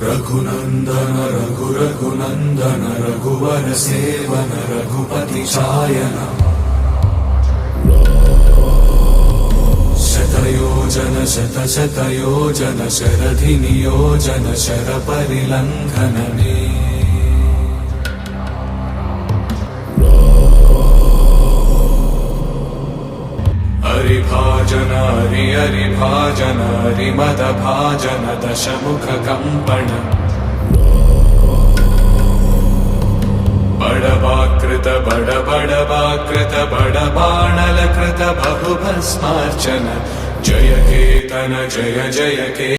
रघुनंदन रघु रघुनंदन रघुवर seven Raghupati चायन शतयोजन शत शतयोजन शरधि नियोजन sir परिलंघन मे हरिभाजन हरि हरिभाजन हरिमद भाजन दशमुख कंपन बड़वाकृत बड़वाकृत बड़बाणल कृत बहुभस्मार्चन जय केतन जय जय के